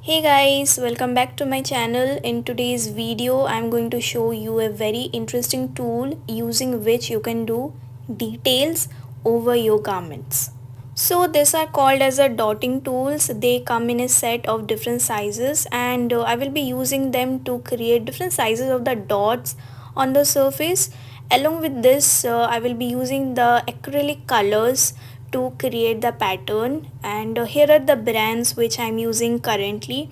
Hey guys, welcome back to my channel. In today's video, I'm going to show you a very interesting tool using which you can do details over your garments. So these are called as a dotting tools. They come in a set of different sizes and I will be using them to create different sizes of the dots on the surface. Along with this, I will be using the acrylic colors to create the pattern, and here are the brands which I'm using currently,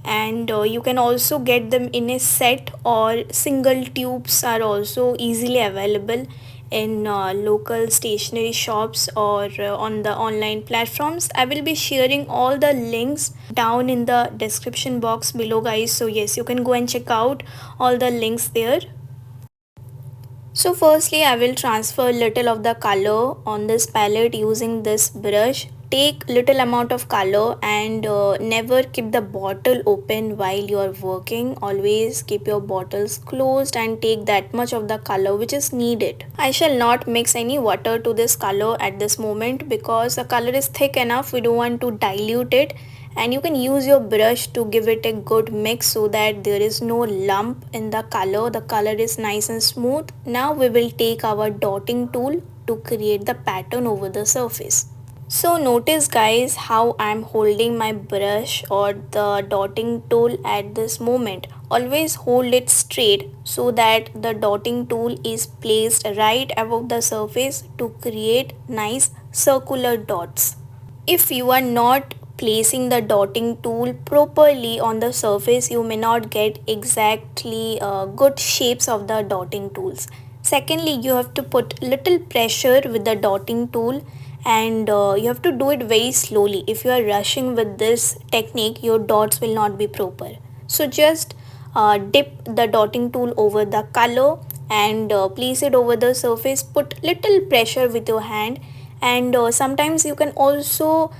and you can also get them in a set or single tubes are also easily available in local stationery shops or on the online platforms. I will be sharing all the links down in the description box below guys, so yes, you can go and check out all the links there. So firstly, I will transfer little of the color on this palette using this brush. Take little amount of color and never keep the bottle open while you are working. Always keep your bottles closed and take that much of the color which is needed. I shall not mix any water to this color at this moment because the color is thick enough. We don't want to dilute it, and you can use your brush to give it a good mix so that there is no lump in the color is nice and smooth. Now we will take our dotting tool to create the pattern over the surface. So notice guys how I'm holding my brush or the dotting tool at this moment. Always hold it straight so that the dotting tool is placed right above the surface to create nice circular dots. If you are not placing the dotting tool properly on the surface, you may not get exactly good shapes of the dotting tools. Secondly, you have to put little pressure with the dotting tool, and you have to do it very slowly. If you are rushing with this technique, your dots will not be proper. So just dip the dotting tool over the color and place it over the surface. Put little pressure with your hand, and sometimes you can also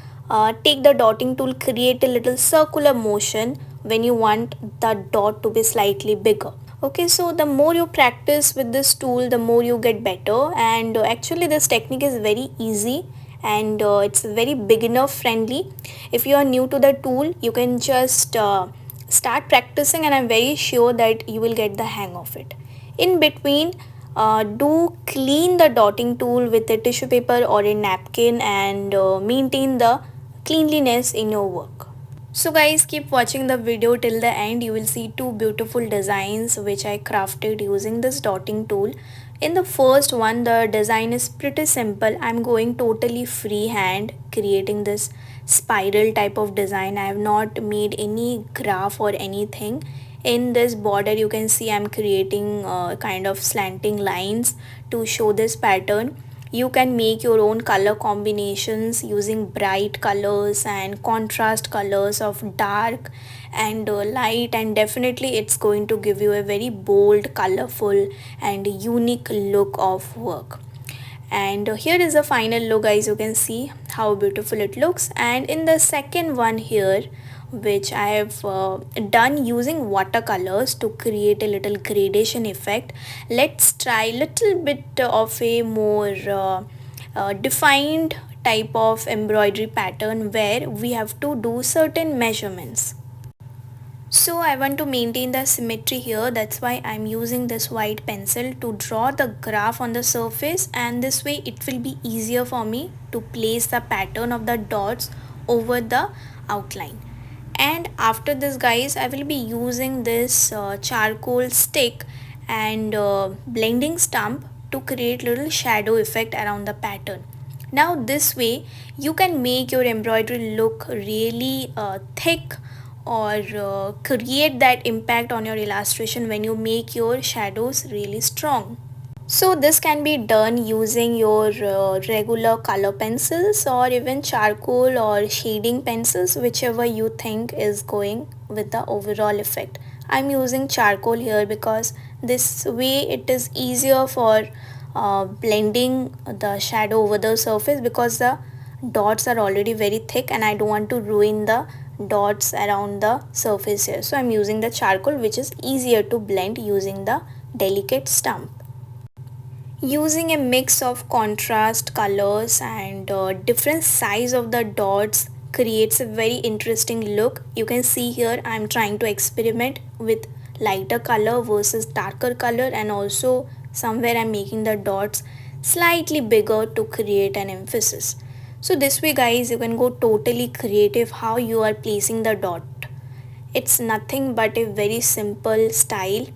take the dotting tool, create a little circular motion when you want the dot to be slightly bigger. Okay, so the more you practice with this tool, the more you get better, and actually this technique is very easy and it's very beginner friendly. If you are new to the tool, you can just start practicing, and I'm very sure that you will get the hang of it. In between, do clean the dotting tool with a tissue paper or a napkin, and maintain the cleanliness in your work. So guys, keep watching the video till the end. You will see two beautiful designs which I crafted using this dotting tool. In the first one, the design is pretty simple. I'm going totally freehand creating this spiral type of design. I have not made any graph or anything. In this border you can see I'm creating kind of slanting lines to show this pattern. You can make your own color combinations using bright colors and contrast colors of dark and light, and definitely it's going to give you a very bold, colorful and unique look of work. And here is the final look guys. You can see how beautiful it looks. And in the second one here, which I have done using watercolors to create a little gradation effect, let's try little bit of a more defined type of embroidery pattern where we have to do certain measurements. So I want to maintain the symmetry here, that's why I'm using this white pencil to draw the graph on the surface, and this way it will be easier for me to place the pattern of the dots over the outline. And after this guys, I will be using this charcoal stick and blending stump to create little shadow effect around the pattern. Now this way you can make your embroidery look really thick, or create that impact on your illustration when you make your shadows really strong. So this can be done using your regular color pencils or even charcoal or shading pencils, whichever you think is going with the overall effect. I'm using charcoal here because this way it is easier for blending the shadow over the surface, because the dots are already very thick and I don't want to ruin the dots around the surface here. So I'm using the charcoal, which is easier to blend using the delicate stump. Using a mix of contrast colors and different size of the dots creates a very interesting look. You can see here I'm trying to experiment with lighter color versus darker color, and also somewhere I'm making the dots slightly bigger to create an emphasis. So this way guys, you can go totally creative how you are placing the dot. It's nothing but a very simple style,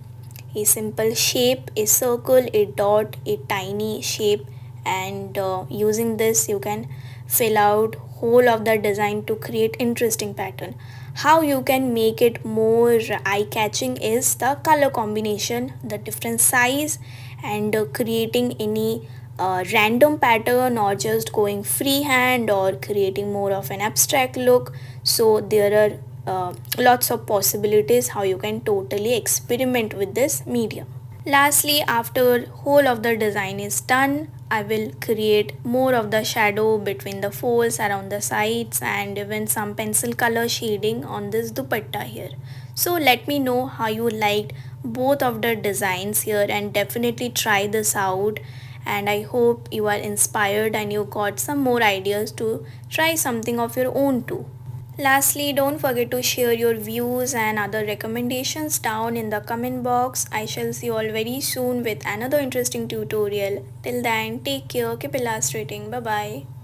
a simple shape, a circle, a dot, a tiny shape, and using this you can fill out whole of the design to create interesting pattern. How you can make it more eye-catching is the color combination, the different size, and creating any random pattern, or just going freehand, or creating more of an abstract look. So there are lots of possibilities how you can totally experiment with this medium. Lastly, after whole of the design is done, I will create more of the shadow between the folds, around the sides, and even some pencil color shading on this dupatta here. So let me know how you liked both of the designs here, and definitely try this out, and I hope you are inspired and you got some more ideas to try something of your own too. Lastly, don't forget to share your views and other recommendations down in the comment box. I shall see you all very soon with another interesting tutorial. Till then, take care, keep illustrating. Bye bye.